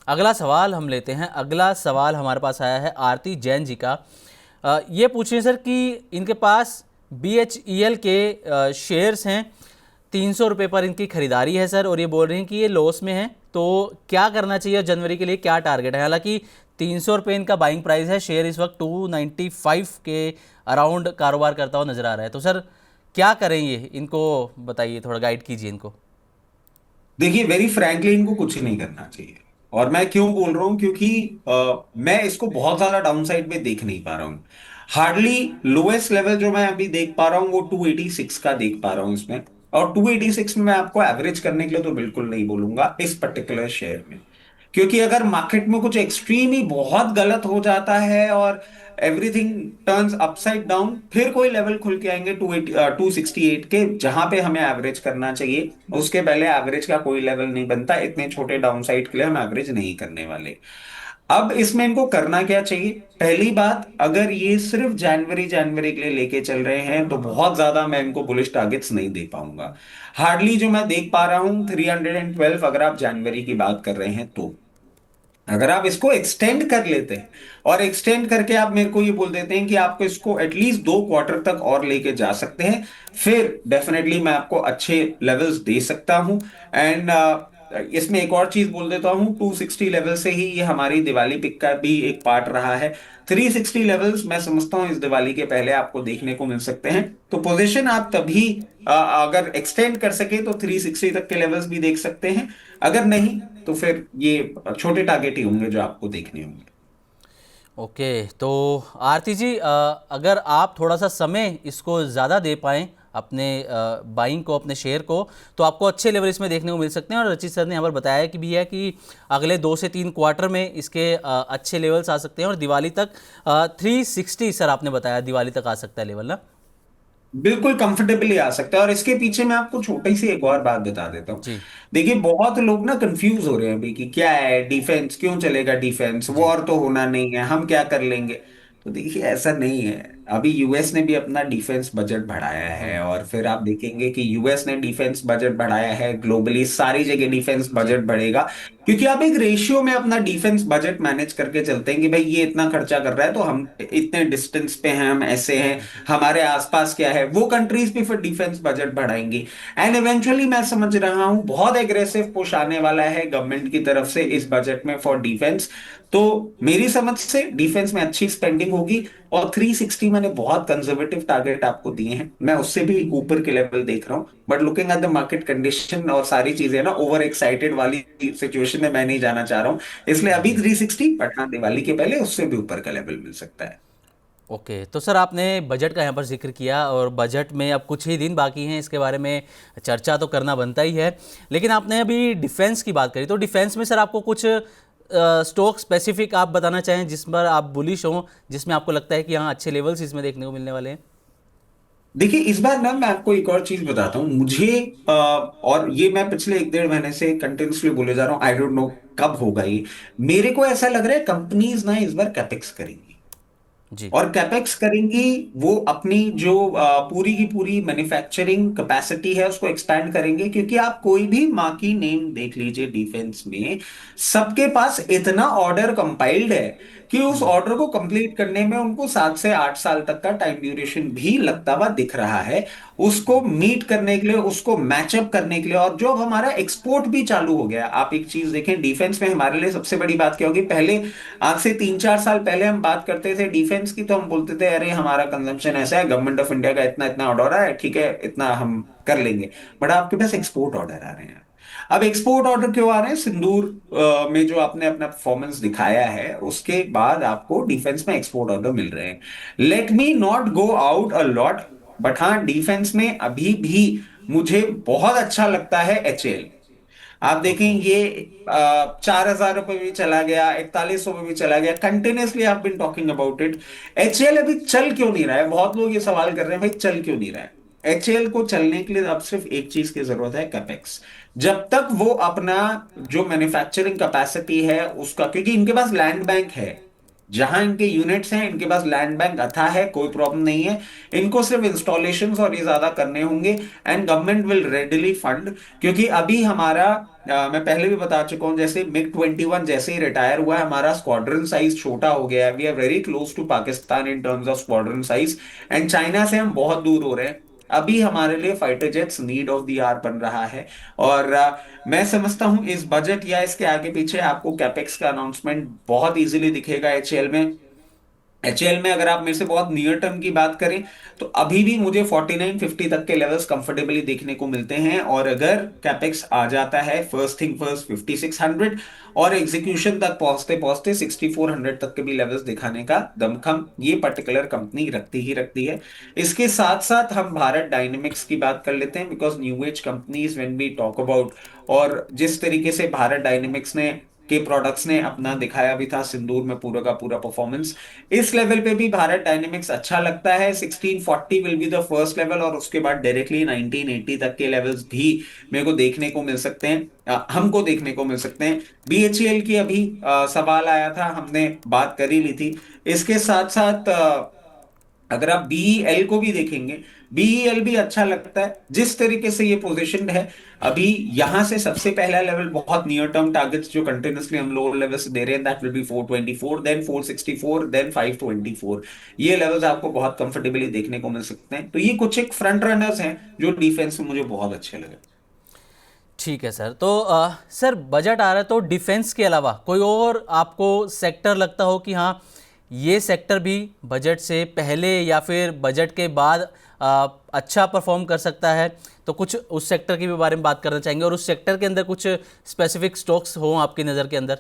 अगला सवाल हम लेते हैं। अगला सवाल हमारे पास आया है आरती जैन जी का। ये पूछ रहे हैं सर कि इनके पास BHEL के शेयर्स हैं, 300 रुपये पर इनकी खरीदारी है सर, और ये बोल रहे हैं कि ये लॉस में है, तो क्या करना चाहिए, जनवरी के लिए क्या टारगेट है। हालांकि 300 रुपये इनका बाइंग प्राइस है, शेयर इस वक्त 295 के अराउंड कारोबार करता हुआ नजर आ रहा है। तो सर क्या करें, ये इनको बताइए, थोड़ा गाइड कीजिए इनको। देखिए, वेरी फ्रैंकली इनको कुछ नहीं करना चाहिए। और मैं क्यों बोल रहा हूं, क्योंकि मैं इसको बहुत ज्यादा डाउनसाइड में देख नहीं पा रहा हूं। हार्डली लोएस्ट लेवल जो मैं अभी देख पा रहा हूं वो 286 का देख पा रहा हूं इसमें। और 286 में मैं आपको एवरेज करने के लिए तो बिल्कुल नहीं बोलूंगा इस पर्टिकुलर शेयर में। क्योंकि अगर मार्केट में कुछ एक्सट्रीम ही बहुत गलत हो जाता है और एवरीथिंग टर्न्स अपसाइड डाउन, फिर कोई लेवल खुल के आएंगे 268 के, जहां पे हमें एवरेज करना चाहिए। उसके पहले एवरेज का कोई लेवल नहीं बनता। इतने छोटे डाउन साइड के लिए हम एवरेज नहीं करने वाले। अब इसमें इनको करना क्या चाहिए? पहली बात, अगर ये सिर्फ जनवरी जनवरी के लिए लेके चल रहे हैं तो बहुत ज्यादा मैं इनको बुलिश टारगेट्स नहीं दे पाऊंगा। हार्डली जो मैं देख पा रहा हूं 312, अगर आप जनवरी की बात कर रहे हैं तो। अगर आप इसको एक्सटेंड कर लेते हैं और एक्सटेंड करके आप मेरे को ये बोल देते हैं कि आपको इसको एटलीस्ट 2 क्वार्टर तक और लेके जा सकते हैं, फिर डेफिनेटली मैं आपको अच्छे लेवल्स दे सकता हूं। एंड इसमें एक और चीज बोल देता हूं, 260 लेवल से ही ये हमारी दिवाली पिक का भी एक पार्ट रहा है। 360 लेवल्स मैं समझता हूं इस दिवाली के पहले आपको देखने को मिल सकते हैं। तो पोजीशन आप तभी अगर एक्सटेंड कर सके तो 360 तक के लेवल्स भी देख सकते हैं। अगर नहीं तो फिर ये छोटे टारगेट ही होंगे जो आपको देखने होंगे। ओके, तो आरती जी, अगर आप थोड़ा सा समय इसको ज़्यादा दे पाएँ अपने बाइंग को, अपने शेयर को, तो आपको अच्छे लेवल इसमें देखने को मिल सकते हैं। और रचित सर ने यहाँ पर बताया कि भी है कि अगले 2 से 3 क्वार्टर में इसके अच्छे लेवल्स आ सकते हैं, और दिवाली तक 360 सर आपने बताया दिवाली तक आ सकता है लेवल ना। बिल्कुल कंफर्टेबली आ सकता है। और इसके पीछे मैं आपको छोटी सी एक और बात बता देता हूँ। जी। देखिए, बहुत लोग ना कंफ्यूज हो रहे हैं अभी कि क्या है डिफेंस, क्यों चलेगा डिफेंस, जी। वॉर तो होना नहीं है, हम क्या कर लेंगे। तो देखिए, ऐसा नहीं है। अभी यूएस ने भी अपना डिफेंस बजट बढ़ाया है और फिर आप देखेंगे कि यूएस ने डिफेंस बजट बढ़ाया है, ग्लोबली सारी जगह डिफेंस जी। बजट बढ़ेगा। क्योंकि आप एक रेशियो में अपना डिफेंस बजट मैनेज करके चलते हैं कि भाई ये इतना खर्चा कर रहा है तो हम इतने डिस्टेंस पे हैं, हम ऐसे हैं, जी। हमारे आसपास क्या है, वो कंट्रीज भी फिर डिफेंस बजट बढ़ाएंगी। एंड इवेंचुअली मैं समझ रहा हूं बहुत एग्रेसिव पुश आने वाला है गवर्नमेंट की तरफ से इस बजट में फॉर डिफेंस। तो मेरी समझ से डिफेंस में अच्छी स्पेंडिंग होगी। और 360 मैंने बहुत कंजर्वेटिव टारगेट आपको दिए हैं, मैं उससे भी ऊपर के लेवल देख रहा हूं। But looking at the market condition और सारी चीजें ना, ओवर एक्साइटेड वाली सिचुएशन में मैं नहीं जाना चाह रहा हूं। इसलिए अभी जी। 360, बट हाँ दिवाली के पहले उससे भी ऊपर का लेवल मिल सकता है। ओके, तो सर आपने बजट का यहाँ पर जिक्र किया, और बजट में अब कुछ ही दिन बाकी हैं, इसके बारे में चर्चा तो करना बनता ही है। लेकिन आपने अभी डिफेंस की बात करी, तो डिफेंस में सर आपको कुछ स्टॉक स्पेसिफिक आप बताना चाहें जिस पर आप बुलिश हों, जिसमें आपको लगता है कि हाँ अच्छे लेवल्स इसमें देखने को मिलने वाले हैं। देखिए, इस बार ना मैं आपको एक और चीज बताता हूँ। मुझे और ये मैं पिछले 1 डेढ़ महीने से कंटिन्यूसली बोले जा रहा हूँ, आई डोंट नो कब होगा ये। मेरे को ऐसा लग रहा है कंपनीज ना इस बार कैपेक्स करेंगी। जी। और कैपेक्स करेंगी, वो अपनी जो पूरी की पूरी मैन्युफैक्चरिंग कैपेसिटी है उसको एक्सपैंड करेंगे। क्योंकि आप कोई भी माँ की नेम देख लीजिए डिफेंस में, सबके पास इतना ऑर्डर कंपाइल्ड है कि उस ऑर्डर को कंप्लीट करने में उनको 7 से 8 साल तक का टाइम ड्यूरेशन भी लगता हुआ दिख रहा है। उसको मीट करने के लिए, उसको मैचअप करने के लिए। और जो अब हमारा एक्सपोर्ट भी चालू हो गया, आप एक चीज देखें डिफेंस में हमारे लिए सबसे बड़ी बात क्या होगी। पहले, आज से 3 4 साल पहले हम बात करते थे डिफेंस की तो हम बोलते थे अरे हमारा कंजम्पशन ऐसा है, गवर्नमेंट ऑफ इंडिया का इतना इतना ऑर्डर है, ठीक है इतना हम कर लेंगे। बट आपके पास एक्सपोर्ट ऑर्डर आ रहे हैं। अब एक्सपोर्ट ऑर्डर क्यों आ रहे हैं? सिंदूर में जो आपने अपना परफॉर्मेंस दिखाया है उसके बाद आपको डिफेंस में एक्सपोर्ट ऑर्डर मिल रहे हैं। Let me not go out a lot, but हाँ डिफेंस में अभी भी मुझे बहुत अच्छा लगता है एचएल। आप देखें ओके। ये 4,000 रुपये भी चला गया, 4100 में भी चला गया, कंटिन्यूसली आप been talking about it. HL अभी चल क्यों नहीं रहा है? बहुत लोग ये सवाल कर रहे हैं भाई चल क्यों नहीं रहा है। एचएल को चलने के लिए अब सिर्फ एक चीज की जरूरत है, कैपेक्स। जब तक वो अपना जो मैन्युफैक्चरिंग कैपेसिटी है उसका, क्योंकि इनके पास लैंड बैंक है, जहां इनके यूनिट्स हैं, इनके पास लैंड बैंक अथा है, कोई प्रॉब्लम नहीं है। इनको सिर्फ इंस्टॉलेशंस और ये ज्यादा करने होंगे, and government will readily fund. क्योंकि अभी हमारा मैं पहले भी बता चुका हूं, जैसे मिग 21 जैसे ही रिटायर हुआ है, हमारा स्क्वाड्रन साइज छोटा हो गया है। We are very close to Pakistan in terms of squadron size, and China से हम बहुत दूर हो रहे हैं। अभी हमारे लिए fighter jets need of the hour बन रहा है। और मैं समझता हूं इस बजट या इसके आगे पीछे आपको कैपेक्स का अनाउंसमेंट बहुत इजीली दिखेगा एचएएल में। एचएएल में अगर आप मेरे से बहुत नियर टर्म की बात करें, तो अभी भी मुझे 49-50 तक के लेवल्स कंफर्टेबली देखने को मिलते हैं। और अगर कैपेक्स आ जाता है फर्स्ट थिंग फर्स्ट 5600, और एग्जीक्यूशन तक पहुंचते पहुंचते 6400 तक के भी लेवल्स दिखाने का दमखम ये पर्टिकुलर कंपनी रखती ही रखती है। इसके साथ साथ हम भारत डायनेमिक्स की बात कर लेते हैं, because new age companies when we talk about, और जिस तरीके से भारत डायनेमिक्स ने के प्रोडक्ट्स ने अपना दिखाया भी था सिंदूर में पूरा का पूरा परफॉर्मेंस, इस लेवल पे भी भारत डायनेमिक्स अच्छा लगता है। 1640 will be the first level, और उसके बाद डायरेक्टली 1980 तक के लेवल्स भी मेरे को देखने को मिल सकते हैं, हमको देखने को मिल सकते हैं। बीएचईएल की अभी सवाल आया था, हमने बात कर ही ली थी। इसके साथ साथ अगर आप बीईएल को भी देखेंगे, बीईएल भी अच्छा लगता है जिस तरीके से ये पोजीशनड है। अभी यहां से सबसे पहला लेवल बहुत नियर टर्म टारगेट्स जो कंटिन्यूसली हम लोअर लेवल से दे रहे हैं, that will be 424, then 464, then 524। ये लेवल्स आपको बहुत कंफर्टेबली देखने को मिल सकते हैं। तो ये कुछ एक फ्रंट रनर्स हैं जो डिफेंस में मुझे बहुत अच्छे लगे। ठीक है सर। तो सर बजट आ रहा है तो डिफेंस के अलावा कोई और आपको सेक्टर लगता हो कि हाँ ये सेक्टर भी बजट से पहले या फिर बजट के बाद अच्छा परफॉर्म कर सकता है, तो कुछ उस सेक्टर के भी बारे में बात करना चाहेंगे, और उस सेक्टर के अंदर कुछ स्पेसिफिक स्टॉक्स हो आपकी नज़र के अंदर?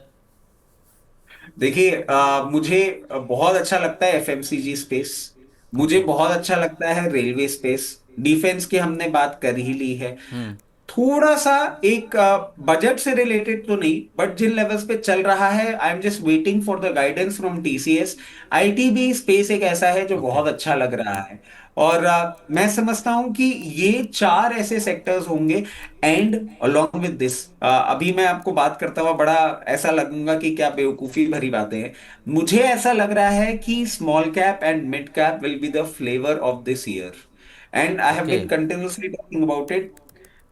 देखिए मुझे बहुत अच्छा लगता है एफएमसीजी स्पेस, मुझे ओके। बहुत अच्छा लगता है रेलवे स्पेस। डिफेंस की हमने बात कर ही ली है। हम्म। थोड़ा सा एक बजट से रिलेटेड तो नहीं, बट जिन लेवल्स पे चल रहा है, I am just waiting for the guidance from TCS. ITB space एक ऐसा है जो ओके। बहुत अच्छा लग रहा है। और मैं समझता हूं कि ये चार ऐसे सेक्टर्स होंगे। एंड अलोंग विद दिस, अभी मैं आपको बात करता हुआ बड़ा ऐसा लगूंगा कि क्या बेवकूफी भरी बातें हैं। मुझे ऐसा लग रहा है कि small cap and mid cap will be the flavour of this year, and I have okay. Been continuously talking about it.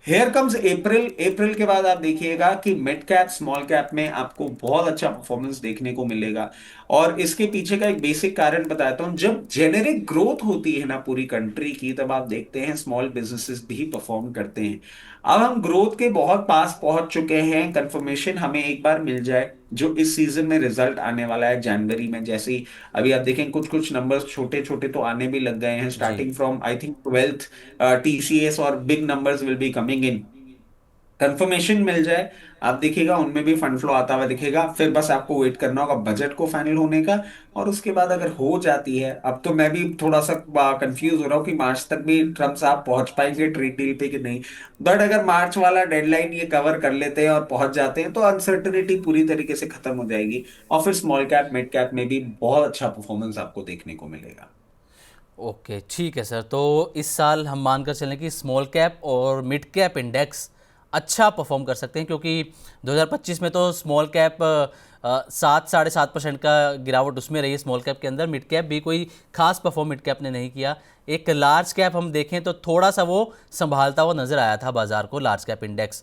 Here comes April, अप्रैल के बाद आप देखिएगा कि मिड कैप स्मॉल कैप में आपको बहुत अच्छा परफॉर्मेंस देखने को मिलेगा। और इसके पीछे का एक बेसिक कारण बताता हूं, जब जेनेरिक ग्रोथ होती है ना पूरी कंट्री की, तब आप देखते हैं स्मॉल बिजनेसेस भी परफॉर्म करते हैं। अब हम ग्रोथ के बहुत पास पहुंच चुके हैं, कंफर्मेशन हमें एक बार मिल जाए जो इस सीजन में रिजल्ट आने वाला है जनवरी में। जैसे ही अभी आप देखें कुछ कुछ नंबर्स छोटे छोटे तो आने भी लग गए हैं, जी। Starting from I think 12th TCS, और big numbers will be coming in. Confirmation मिल जाए, आप देखिएगा उनमें भी फंड फ्लो आता हुआ दिखेगा। फिर बस आपको वेट करना होगा बजट को फाइनल होने का। और उसके बाद अगर हो जाती है, अब तो मैं भी थोड़ा सा कंफ्यूज हो रहा हूँ कि मार्च तक भी ट्रम्प साहब पहुंच पाएंगे ट्रेड डील पे कि नहीं। बट अगर मार्च वाला डेडलाइन ये कवर कर लेते हैं और पहुंच जाते हैं, तो अनसर्टेनिटी पूरी तरीके से खत्म हो जाएगी, और फिर स्मॉल कैप मिड कैप में भी बहुत अच्छा परफॉर्मेंस आपको देखने को मिलेगा। ओके ठीक है सर। तो इस साल हम मानकर चलें कि स्मॉल कैप और मिड कैप इंडेक्स अच्छा परफॉर्म कर सकते हैं, क्योंकि 2025 में तो स्मॉल कैप 7-7.5% का गिरावट उसमें रही है स्मॉल कैप के अंदर। मिड कैप भी कोई खास परफॉर्म मिड कैप ने नहीं किया। एक लार्ज कैप हम देखें तो थोड़ा सा वो संभालता हुआ नजर आया था बाजार को, लार्ज कैप इंडेक्स।